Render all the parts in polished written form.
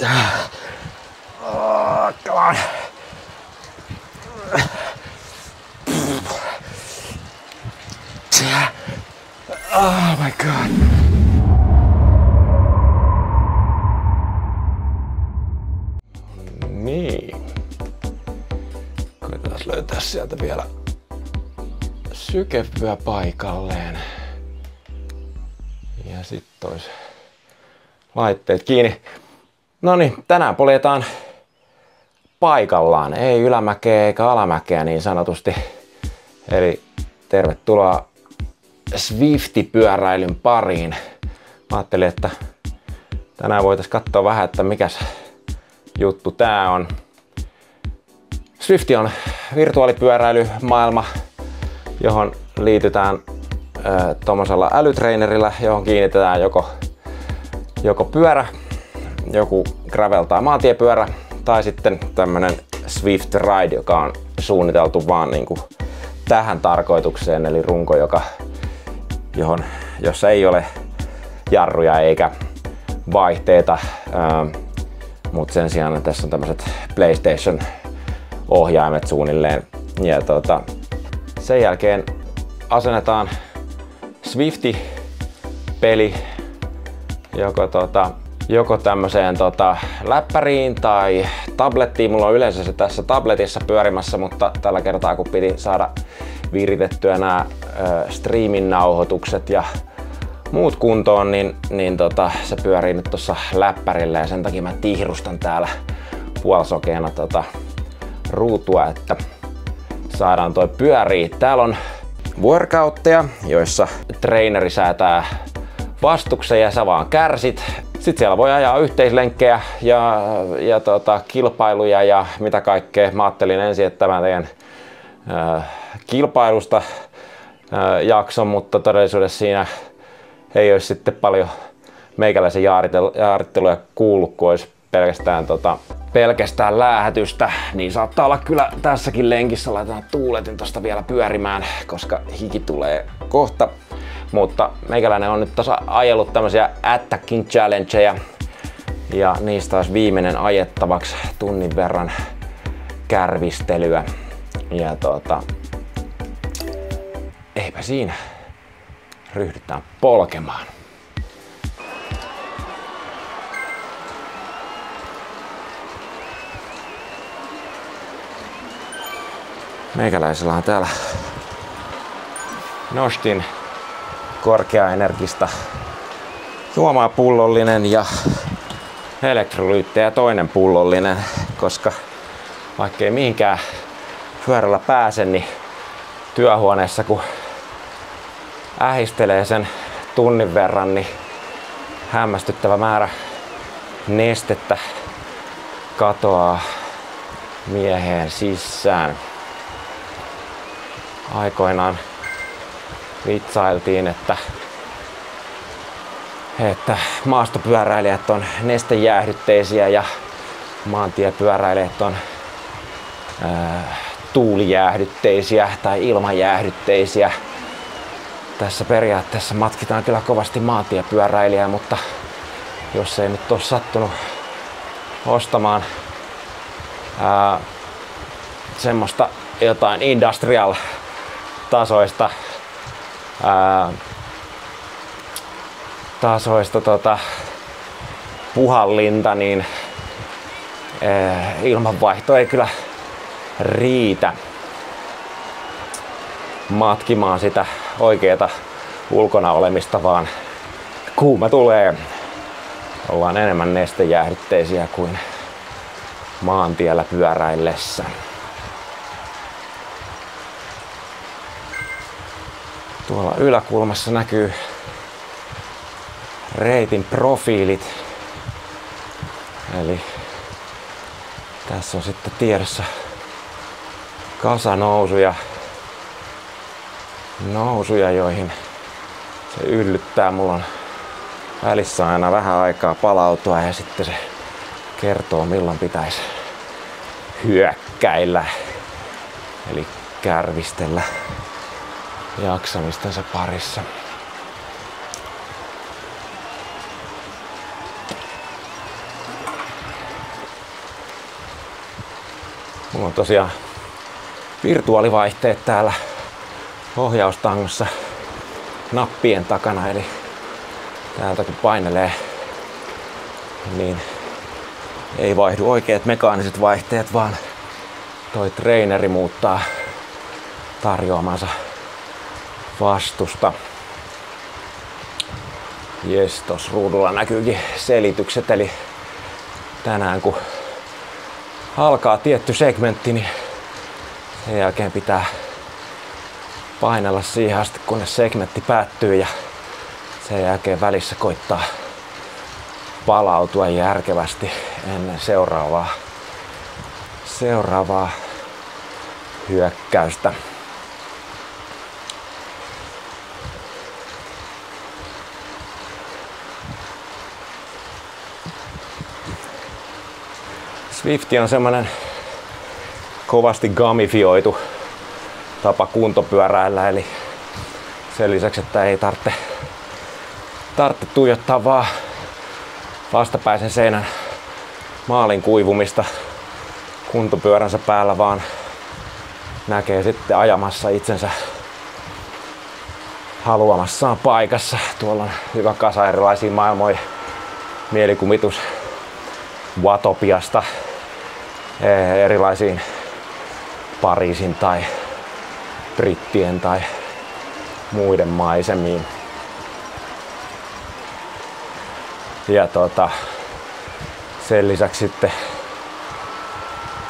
Oh, come on. Oh my god. Niin. Koitetaan löytää sieltä vielä sykevyö paikalleen. Ja sitten ois laitteet kiinni. Noniin, tänään poljetaan paikallaan. Ei ylämäkeä eikä alamäkeä niin sanotusti. Eli tervetuloa Swifti-pyöräilyn pariin. Mä ajattelin, että tänään voitaisiin katsoa vähän, että mikäs juttu tää on. Swifti on virtuaalipyöräilymaailma, johon liitytään tuommoisella älytrainerilla, johon kiinnitetään joko pyörä, joku gravel tai maantiepyörä, tai sitten tämmönen Swift Ride, joka on suunniteltu vaan niinku tähän tarkoitukseen, eli runko, jossa ei ole jarruja eikä vaihteita, mutta sen sijaan tässä on tämmöiset PlayStation-ohjaimet suunnilleen. Ja sen jälkeen asennetaan Swifti-peli joko tämmöiseen läppäriin tai tablettiin. Mulla on yleensä se tässä tabletissa pyörimässä, mutta tällä kertaa kun piti saada viritettyä nämä streamin nauhoitukset ja muut kuntoon, niin se pyörii nyt tuossa läppärillä ja sen takia mä tihrustan täällä puolisokeena ruutua, että saadaan toi pyörii. Täällä on workoutteja, joissa treeneri säätää vastuksen ja sä vaan kärsit. Sitten siellä voi ajaa yhteislenkkejä ja kilpailuja ja mitä kaikkea. Mä ajattelin ensin, että mä teen kilpailusta jakson, mutta todellisuudessa siinä ei olisi sitten paljon meikäläisen jaaritteluja kuullut, kun olisi pelkästään läähätystä. Niin saattaa olla kyllä tässäkin lenkissä. Laitetaan tuuletin tosta vielä pyörimään, koska hiki tulee kohta. Mutta meikäläinen on nyt tuossa ajellut tämmöisiä attacking challengeja ja niistä olisi viimeinen ajettavaksi tunnin verran kärvistelyä. Ja eipä siinä. Ryhdytään polkemaan. Meikäläisellä on täällä Nostin korkeaenergistä juomaa pullollinen ja elektrolyyttejä toinen pullollinen, koska vaikkei mihinkään pyörällä pääse, niin työhuoneessa kun ähistelee sen tunnin verran, niin hämmästyttävä määrä nestettä katoaa mieheen sisään. Aikoinaan vitsailtiin, että maastopyöräilijät on nestejäähdytteisiä ja maantiepyöräilijät on tuulijäähdytteisiä tai ilmajäähdytteisiä. Tässä periaatteessa matkitaan kyllä kovasti maantiepyöräilijää, mutta jos ei nyt ole sattunut ostamaan semmoista jotain industrial tasoista puhallinta, niin ilmanvaihto ei kyllä riitä matkimaan sitä oikeata ulkona olemista, vaan kuuma tulee. Ollaan enemmän nestejäähdytteisiä kuin maantiellä pyöräillessä. Tuolla yläkulmassa näkyy reitin profiilit. Eli tässä on sitten tiedossa kasanousuja, joihin se yllyttää. Mulla on välissä aina vähän aikaa palautua ja sitten se kertoo milloin pitäisi hyökkäillä. Eli kärvistellä jaksamistensa parissa. Mulla on tosiaan virtuaalivaihteet täällä ohjaustangossa nappien takana, eli täältä kun painelee, niin ei vaihdu oikeat mekaaniset vaihteet, vaan toi treeneri muuttaa tarjoamansa vastusta. Jes, tossa ruudulla näkyykin selitykset, eli tänään kun alkaa tietty segmentti, niin sen jälkeen pitää painella siihen asti, kunnes segmentti päättyy, ja sen jälkeen välissä koittaa palautua järkevästi ennen seuraavaa hyökkäystä. Zwift on semmoinen kovasti gamifioitu tapa kuntopyöräillä, eli sen lisäksi, että ei tarvitse tuijottaa vaan vastapäisen seinän maalin kuivumista kuntopyöränsä päällä, vaan näkee sitten ajamassa itsensä haluamassaan paikassa. Tuolla on hyvä kasa erilaisia maailmoja, mielikuvitus Watopiasta erilaisiin Pariisin tai Brittien tai muiden maisemiin. Ja sen lisäksi sitten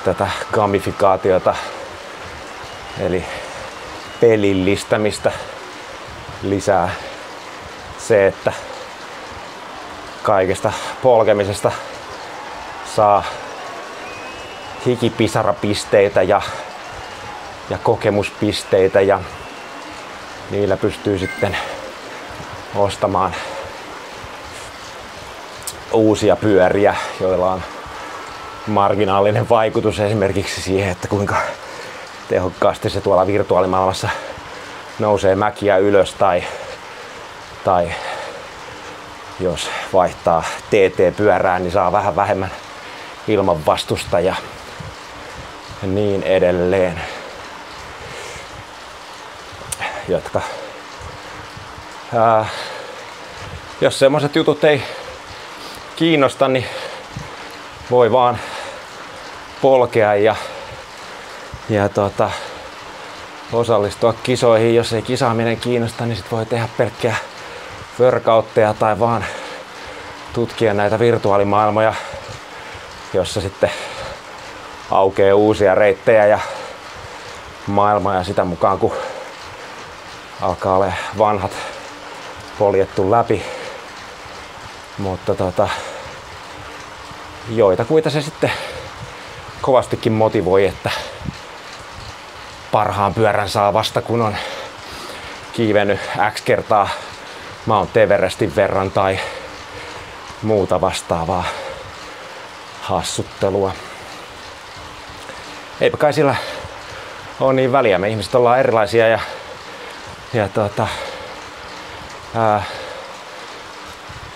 tätä gamifikaatiota eli pelillistämistä lisää se, että kaikesta polkemisesta saa hikipisarapisteitä ja kokemuspisteitä, ja niillä pystyy sitten ostamaan uusia pyöriä, joilla on marginaalinen vaikutus esimerkiksi siihen, että kuinka tehokkaasti se tuolla virtuaalimaailmassa nousee mäkiä ylös, tai jos vaihtaa TT-pyörään, niin saa vähän vähemmän ilmanvastusta ja niin edelleen. Jos semmoset jutut ei kiinnosta, niin voi vaan polkea ja osallistua kisoihin. Jos ei kisaaminen kiinnosta, niin sit voi tehdä pelkkää workoutteja tai vaan tutkia näitä virtuaalimaailmoja, jossa sitten aukeaa uusia reittejä ja maailmoja sitä mukaan, kun alkaa olla vanhat poljettu läpi. Mutta joitakuita se sitten kovastikin motivoi, että parhaan pyörän saa vasta kun on kiivennyt X kertaa Mount Everestin verran tai muuta vastaavaa hassuttelua. Eipä kai sillä ole niin väliä. Me ihmiset ollaan erilaisia ja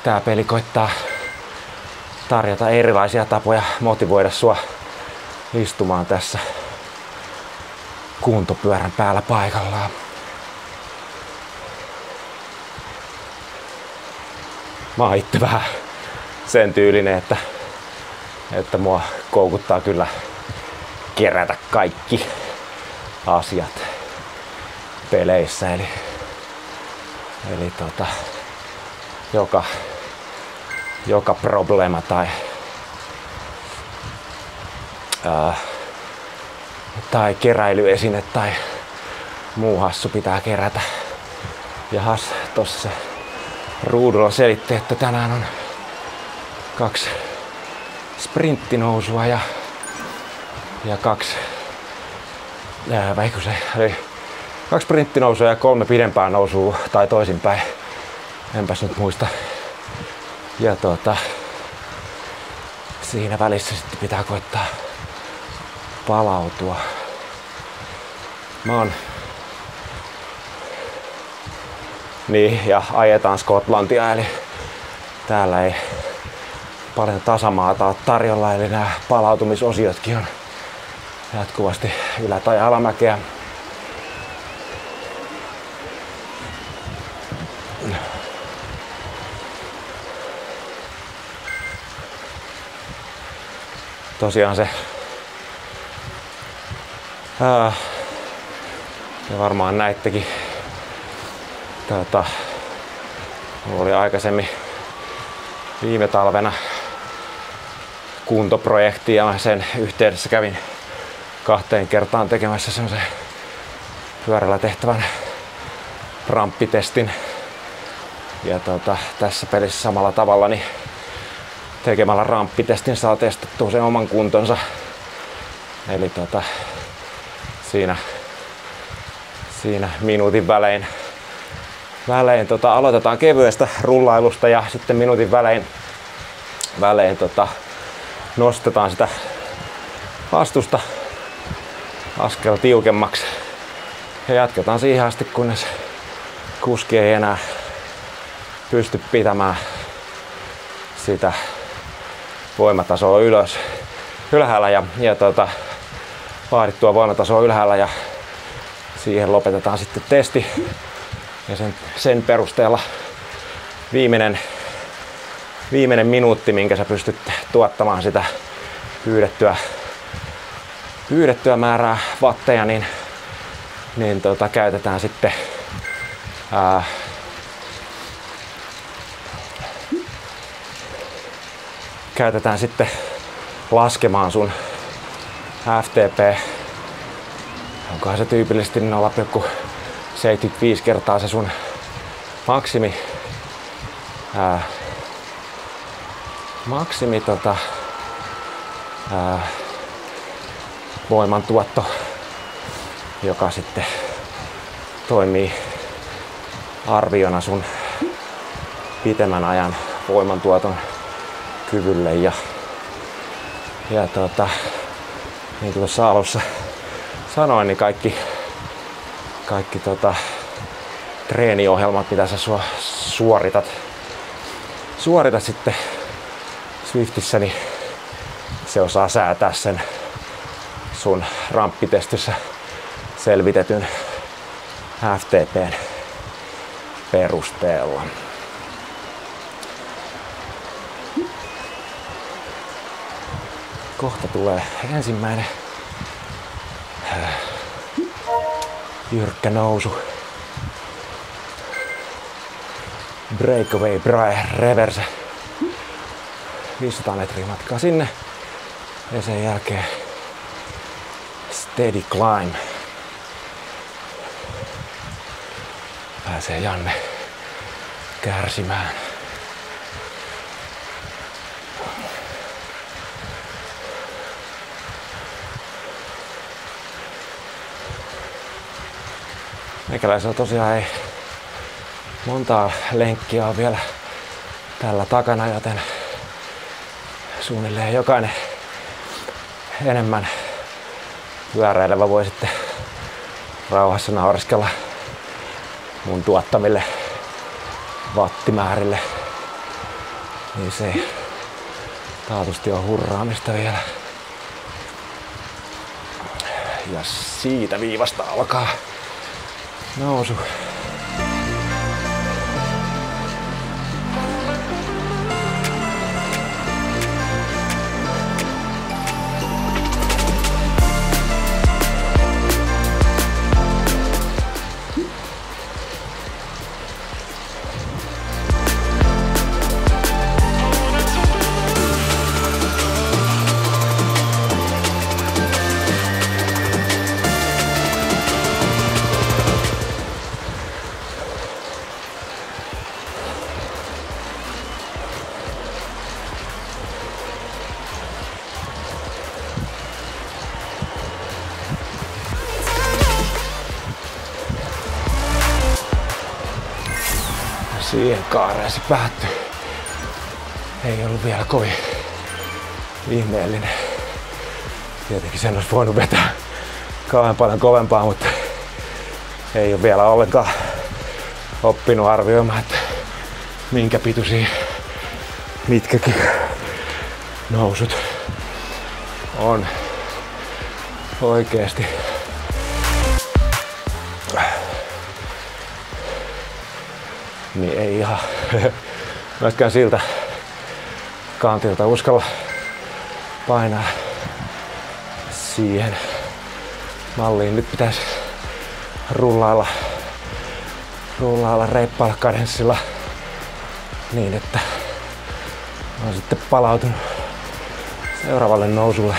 tää peli koittaa tarjota erilaisia tapoja motivoida sua istumaan tässä kuntopyörän päällä paikallaan. Mä oon itse vähän sen tyylinen, että mua koukuttaa kyllä kerätä kaikki asiat peleissä, eli joka problema tai keräilyesine tai muu hassu pitää kerätä. Jahas, tossa se ruudulla selitti, että tänään on 2 sprinttinousua ja 2 sprinttinousua ja 3 pidempää nousua tai toisinpäin. Enpäs nyt muista. Ja siinä välissä sitten pitää koittaa palautua. Niin, ja ajetaan Skotlantia, eli täällä ei paljon tasamaata ole tarjolla, eli nämä palautumisosiotkin on jatkuvasti ylä- tai alamäkeä. Tosiaan se ja varmaan näittekin mulla oli aikaisemmin viime talvena kuntoprojekti ja sen yhteydessä kävin 2 kertaan tekemässä semmoisen pyörällä tehtävän ramppitestin. Ja tässä pelissä samalla tavalla niin tekemällä ramppitestin saa testattua sen oman kuntonsa. Eli siinä minuutin välein aloitetaan kevyestä rullailusta ja sitten minuutin välein nostetaan sitä vastusta askel tiukemmaksi ja jatketaan siihen asti, kunnes kuski ei enää pysty pitämään sitä voimatasoa ylhäällä ja vaadittua voimatasoa ylhäällä ja siihen lopetetaan sitten testi ja sen perusteella viimeinen minuutti, minkä sä pystyt tuottamaan sitä pyydettyä määrää watteja, niin käytetään sitten laskemaan sun FTP. Onkohan se tyypillisesti 0,75 kertaa se sun maksimi voimantuotto, joka sitten toimii arviona sun pitemmän ajan voimantuoton kyvylle ja niin kuin tuossa alussa sanoin, niin kaikki treeniohjelmat, mitä sä suoritat sitten Zwiftissä, niin se osaa säätää sen sun ramppitestissä selvitetyn FTP:n perusteella. Kohta tulee ensimmäinen jyrkkä nousu. Breakaway reverse. 500 metriä matkaa sinne. Ja sen jälkeen steady climb. Pääsee Janne kärsimään. Meikäläisellä tosiaan ei montaa lenkkiä on vielä tällä takana, joten suunnilleen jokainen enemmän pyöräilevä voi sitten rauhassa naureskella mun tuottamille wattimäärille. Niin se taatusti on hurraamista vielä. Ja siitä viivasta alkaa nousu. Siihen kaareen se päättyi. Ei ollut vielä kovin ihmeellinen. Tietenkin sen olisi voinut vetää kauhean paljon kovempaa, mutta ei ole vielä ollenkaan oppinut arvioimaan, että minkä pituisia mitkäkin nousut on Oikeesti. Niin ei ihan myöskään siltä kantilta uskalla painaa siihen malliin. Nyt pitäisi rullailla reippaalla kadenssilla niin, että on sitten palautunut seuraavalle nousulle.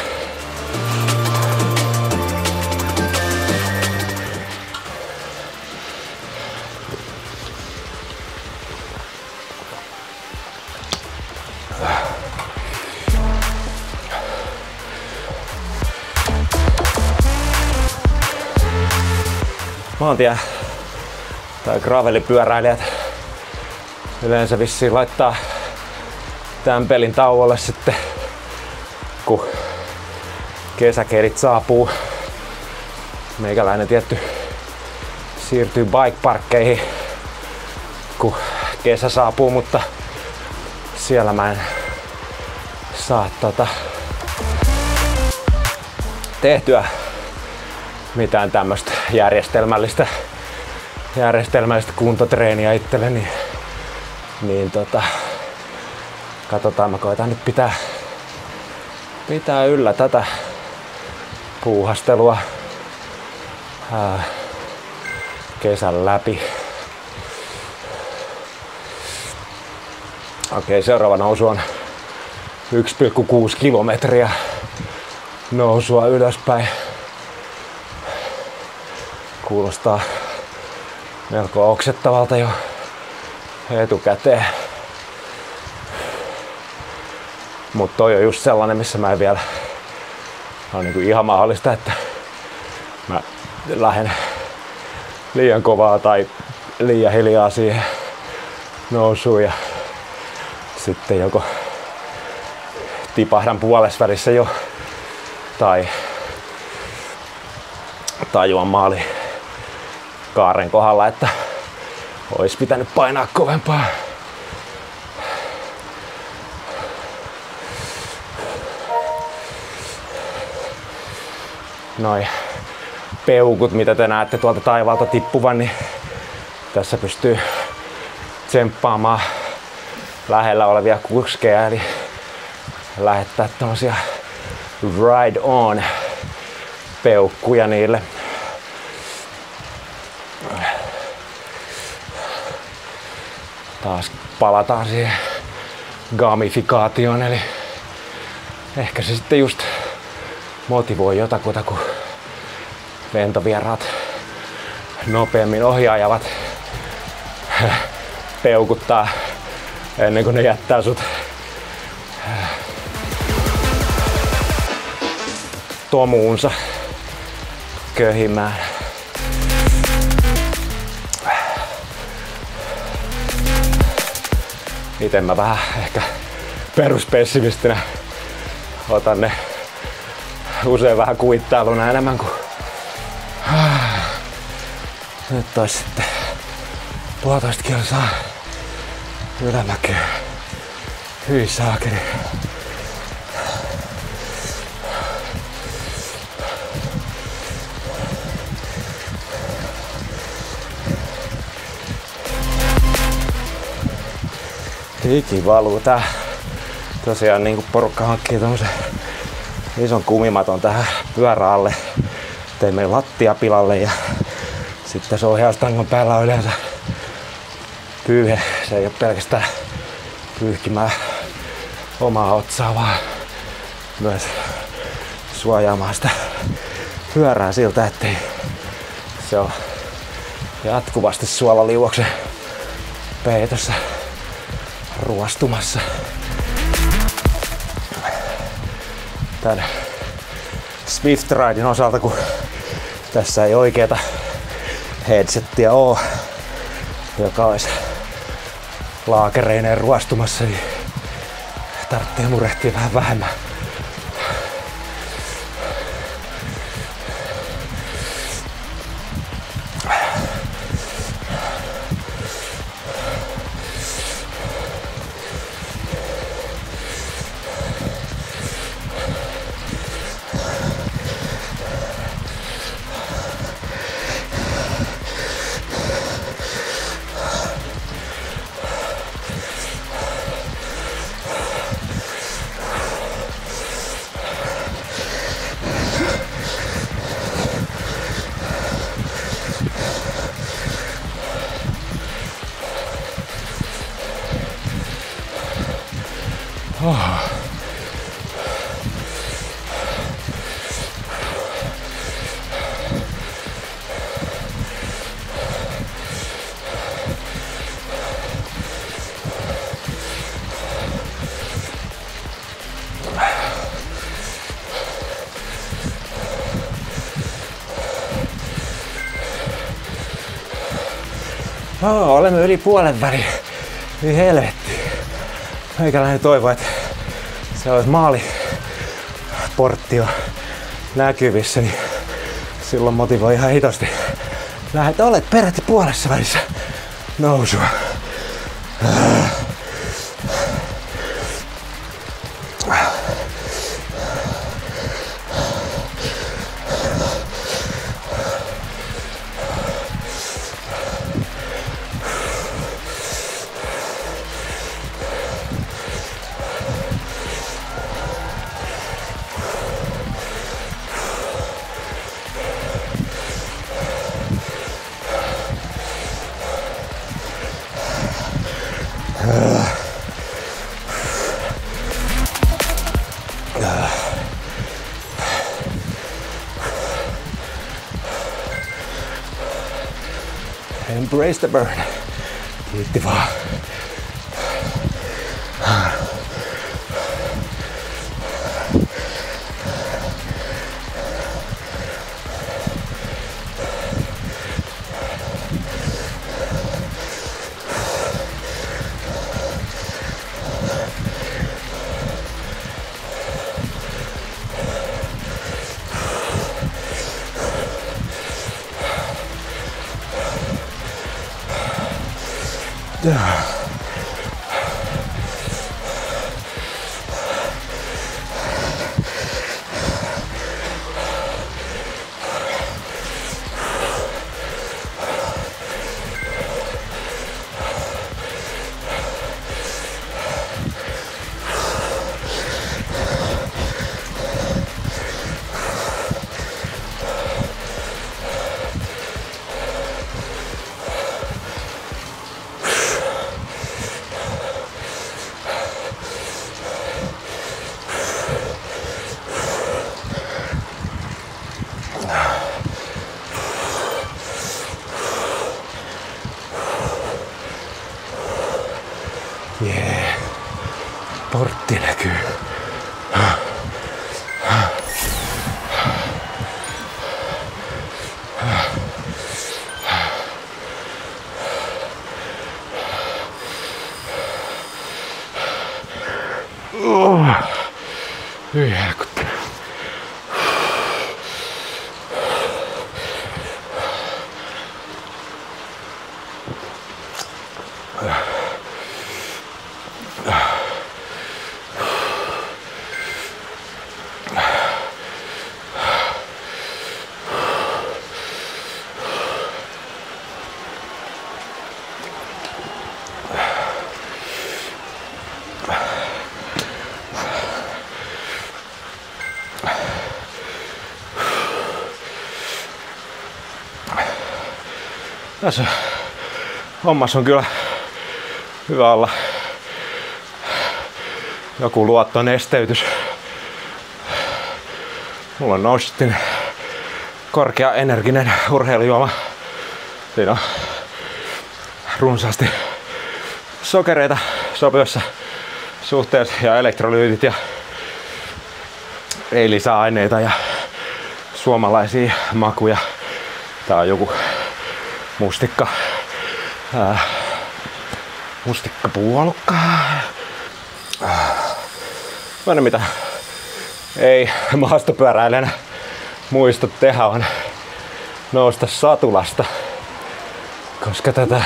Maantie tai gravelipyöräilijät yleensä vissiin laittaa tämän pelin tauolle sitten, kun kesäkelit saapuu. Meikäläinen tietty siirtyy bikeparkkeihin, kun kesä saapuu, mutta siellä mä en saa tehtyä mitään tämmöstä järjestelmällistä kuntotreeniä itselleni. Niin katsotaan, mä koitan nyt pitää yllä tätä puuhastelua kesän läpi. Okei, seuraava nousu on 1,6 kilometriä nousua ylöspäin. Kuulostaa melko oksettavalta jo etukäteen. Mutta toi on just sellainen, missä mä en vielä on niinku ihan mahdollista, että mä lähden liian kovaa tai liian hiljaa siihen nousuun ja sitten joko tipahdan puolesvälissä jo tai tajuan maali kaaren kohdalla, että olisi pitänyt painaa kovempaa. Noi peukut, mitä te näette tuolta taivaalta tippuvan, niin tässä pystyy tsemppaamaan lähellä olevia kuskeja, eli lähettää tommosia ride on peukkuja niille. Taas palataan siihen gamifikaatioon, eli ehkä se sitten just motivoi jotakuta, kun ventovieraat nopeammin ohjaajavat peukuttaa ennen kuin ne jättää sut tomuunsa köhimään. Itse mä vähän ehkä peruspessimistinä otan ne usein vähän kuittailuna enemmän kuin nyt ois sitten 1,5 kilsaa ylämäkeä. Hyi saakeli. Hiki valuu. Tää tosiaan niinku porukka hankkii tommosen ison kumimaton tähän pyöräalle. Tein meidän lattiapilalle ja sitten tässä ohjaustangon päällä on yleensä pyyhe. Se ei oo pelkästään pyyhkimään omaa otsaa, vaan myös suojaamaan sitä pyörää siltä, ettei se on jatkuvasti suolaliuoksen peitossa ruostumassa. Tän Swift Ridein osalta, kun tässä ei oikeeta headsettiä oo, joka olisi laakereineen ruostumassa, niin tarvitsee murehtia vähän vähemmän. Olemme yli puolen väliin. Niin helvetti. Meikäläinen toivoo, että se olisi maaliportti jo näkyvissä, niin silloin motivoi ihan hitosti. Lähet olet peräti puolessa välissä nousua. Embrace the burn. Kiitti vaan. Jee, portti näkyy. Hyi helkutti. Tässä hommassa on kyllä hyvä olla joku luottonesteytys. Mulla on Noustin korkea energinen urheilujuoma. Siinä on runsaasti sokereita sopivassa suhteessa ja elektrolyytit ja ei lisäaineita ja suomalaisia makuja. Tää on joku mustikkapuolukka. Aina mitä ei maastopyöräilijänä muista tehdä on nousta satulasta, koska tätä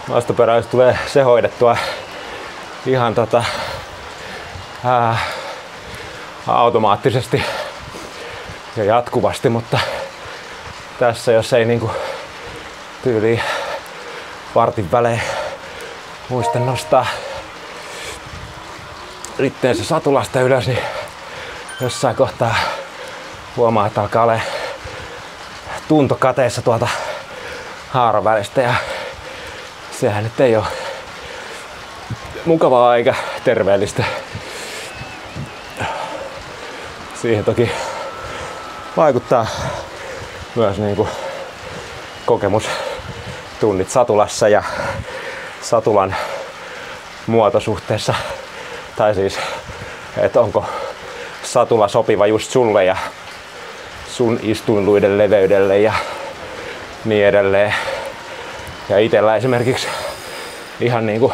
maastopyöräilystä tulee se hoidettua ihan automaattisesti ja jatkuvasti, mutta tässä jos ei niinku tyyliin vartin välein muista nostaa itteensä satulasta ylös, niin jossain kohtaa huomaa, että alkaa olemaan tunto kateessa tuolta haaran välistä ja sehän nyt ei ole mukavaa eikä terveellistä. Siihen toki vaikuttaa myös niinku kokemustunnit satulassa ja satulan muotosuhteessa. Tai siis, että onko satula sopiva just sulle ja sun istuinluiden leveydelle ja niin edelleen. Ja itellä esimerkiksi ihan niinku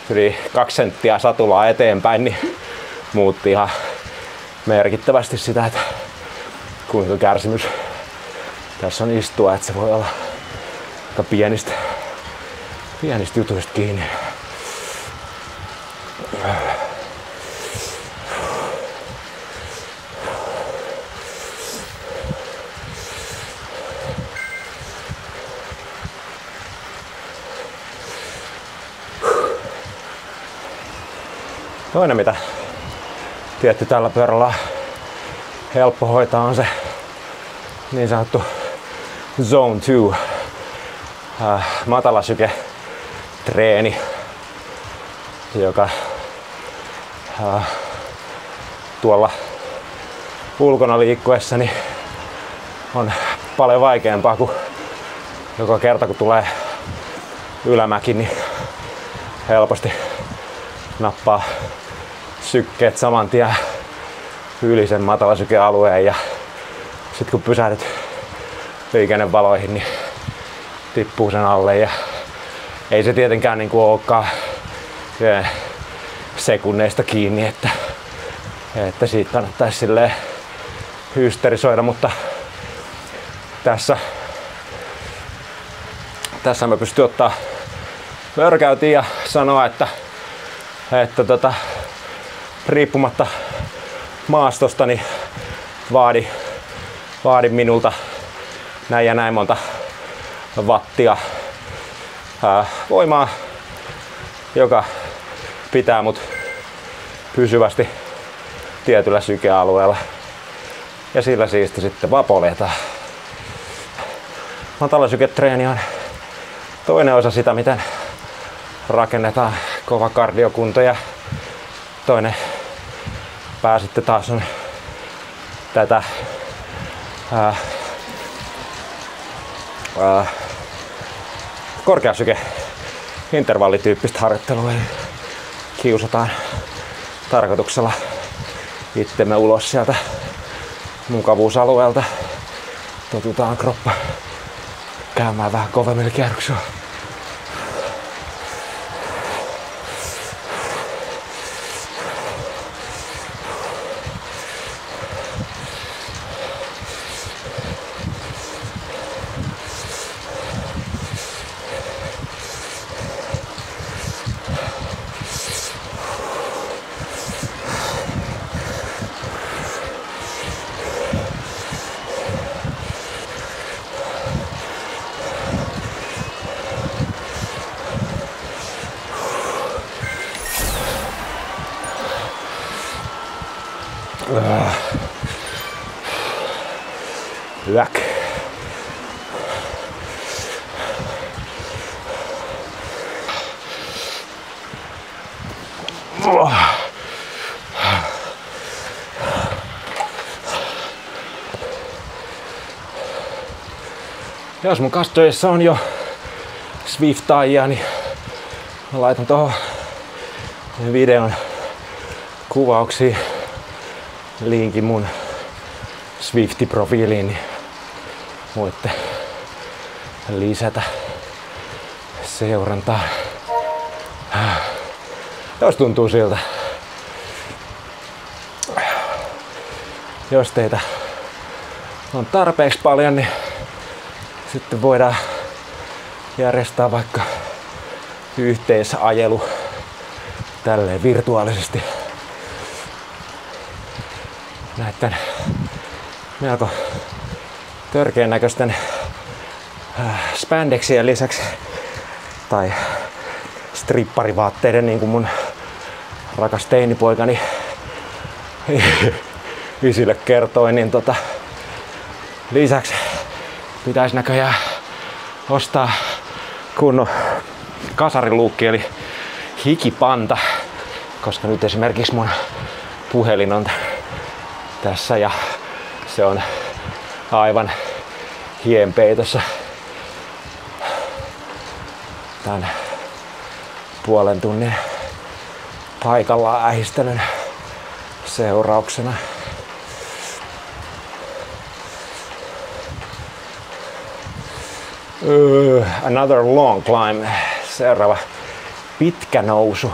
yli 2 senttiä satulaa eteenpäin, niin muutti ihan merkittävästi sitä, että kuinka kärsimys tässä on istua, että se voi olla aika pienistä jutuista kiinni. Toinen mitä tietty tällä pyörällä on helppo hoitaa on se niin sanottu Zone 2 matalasyke treeni, joka tuolla ulkona liikkuessani on paljon vaikeampaa kuin joka kerta kun tulee ylämäki, niin helposti nappaa sykkeet saman tien yli sen matalasykealueen ja sit kun pysähdyt liikennevaloihin, niin tippuu sen alle ja ei se tietenkään niinku olekaan sekunneista kiinni, että siitä kannattaisi silleen hysterisoida, mutta tässä mä pystyn ottaa workoutin ja sanoa, että riippumatta maastosta niin vaadi minulta näin ja näin monta wattia voimaa, joka pitää mut pysyvästi tietyllä sykealueella. Ja sillä siisti sitten vapoletaan. Matalasyketreeni on toinen osa sitä, miten rakennetaan kova kardiokunto, ja toinen pää sitten taas on tätä korkeasyke intervallityyppistä harjoittelua, eli kiusataan tarkoituksella itsemme ulos sieltä mukavuusalueelta, totutaan kroppa käymään vähän kovemmilla kierroksilla. Hyväk. Jos mun kastojessa on jo swiftaajia, niin mä laitan tuohon videon kuvauksiin linkin mun Swifti-profiiliin, niin voitte lisätä seurantaa, jos tuntuu siltä. Jos teitä on tarpeeksi paljon, niin sitten voidaan järjestää vaikka yhteisajelu tälleen virtuaalisesti näiden melko törkeän näköisten spandeksien lisäksi tai stripparivaatteiden, niin kuin mun rakas teinipoikani isille kertoi, niin lisäksi pitäisi näköjään ostaa kunnon kasariluukki eli hikipanta, koska nyt esimerkiksi mun puhelin on tässä ja se on aivan hienpeitossa tän puolen tunnin paikallaan ähistelyn seurauksena. Another long climb. Seuraava pitkä nousu.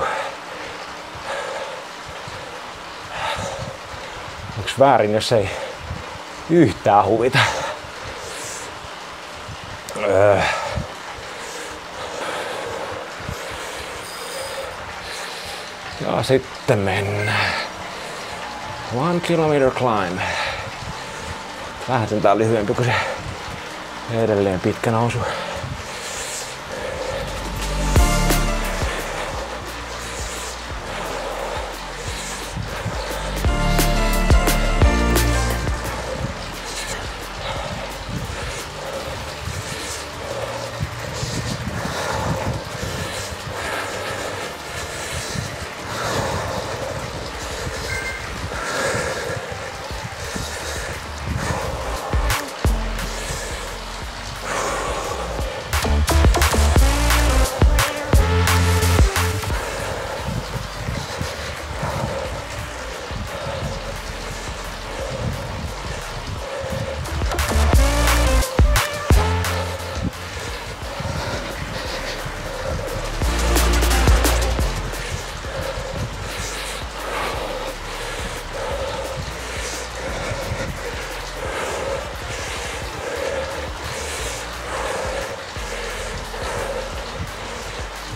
Onks väärin, jos ei yhtään huvita? Ja sitten mennään. 1 kilometer climb. Vähän sentään lyhyempi kuin se edelleen pitkä nousu.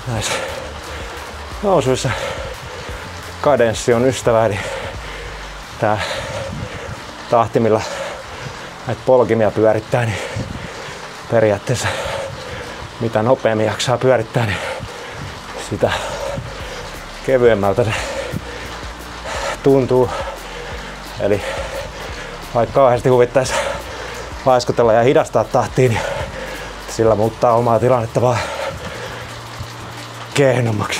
Näissä nousuissa kadenssi on ystävä, eli tää tahti, millä näitä polkimia pyörittää, niin periaatteessa mitä nopeammin jaksaa pyörittää, niin sitä kevyemmältä se tuntuu. Eli vaikka kauheasti huvittaisi laiskutella ja hidastaa tahtiin, niin sillä muuttaa omaa tilannetta vaan kehnommaksi.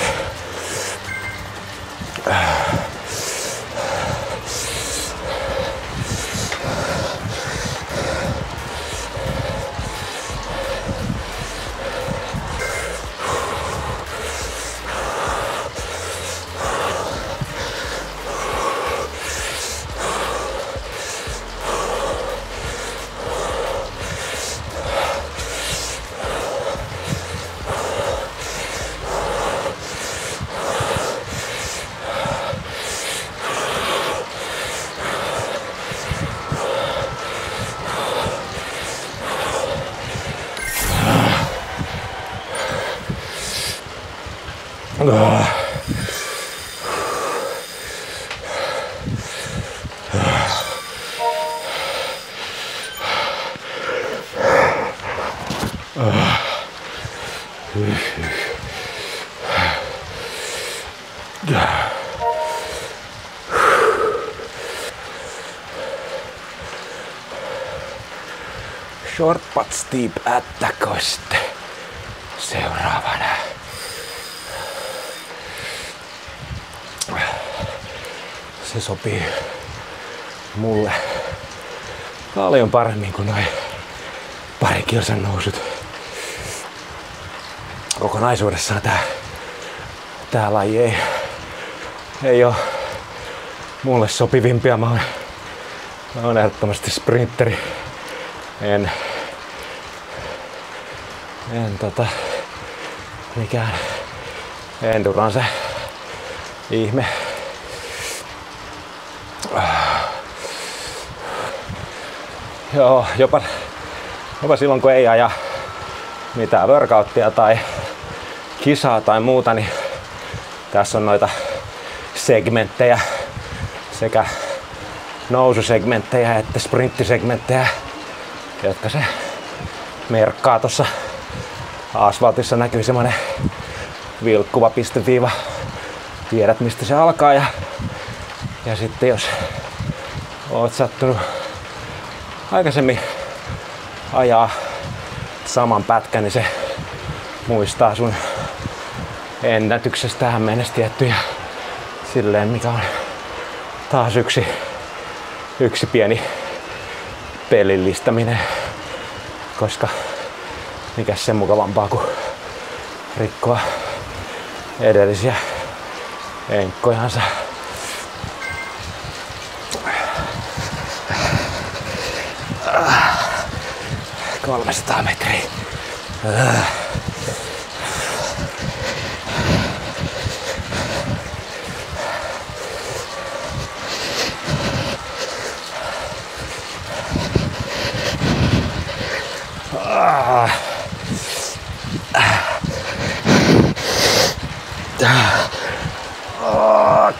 Short but steep at the coast. Seuraavana. Se sopii mulle paljon paremmin kuin noin pari kilsan nousut. Kokonaisuudessaan tää laji ei oo mulle sopivimpia. Mä oon ehdottomasti sprinteri. En mikään endurance ihme. Joo, jopa silloin kun ei aja mitään workouttia tai kisaa tai muuta, niin tässä on noita segmenttejä, sekä noususegmenttejä että sprinttisegmenttejä, jotka se merkkaa. Tuossa asfaltissa näkyy semmonen vilkkuva pisteviiva. Tiedät mistä se alkaa, ja sitten jos oot sattunut aikaisemmin ajaa saman pätkän, niin se muistaa sun ennätyksestä tähän mennessä tiettyjä silleen, mikä on taas yksi pieni pelillistäminen, koska mikäs sen mukavampaa kuin rikkoa edellisiä enkkojansa. Ah, 300 metriä Oh,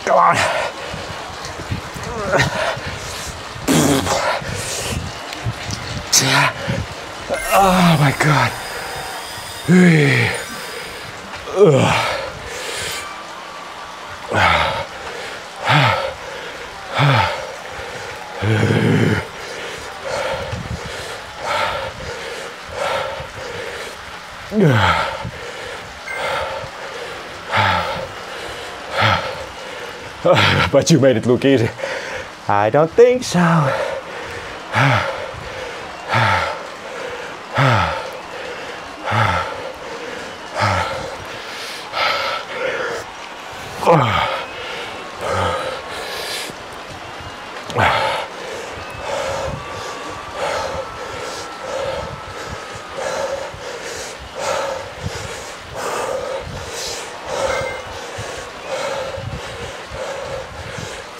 come on. Oh my god. But you made it look easy. I don't think so.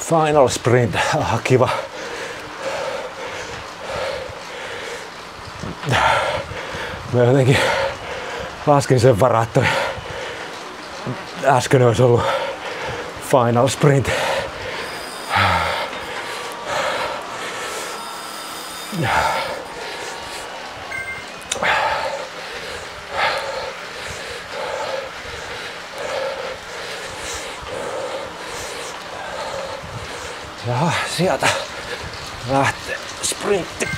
Final sprint. Kiva. Mä jotenkin laskin sen varaa, että äsken olisi ollut final sprint. Ja sieltä lähtee sprintti.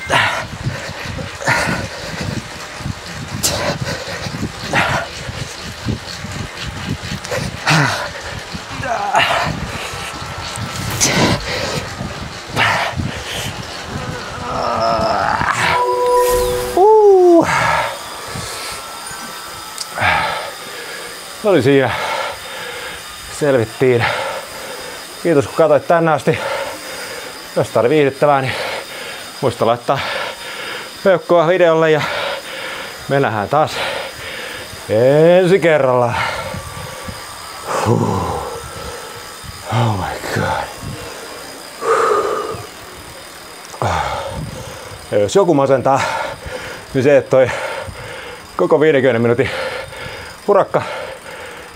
Oli siinä. Selvittiin. Kiitos kun katsoit tänne asti. Jos tää oli viihdyttävää, niin muista laittaa peukkoa videolle ja me nähdään taas ensi kerralla. Oh my god. Ja jos joku masentaa, niin se, että toi koko 50 minuutin urakka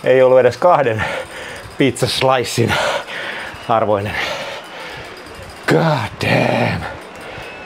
ei ollut edes 2 pizzaslicein arvoinen. God damn.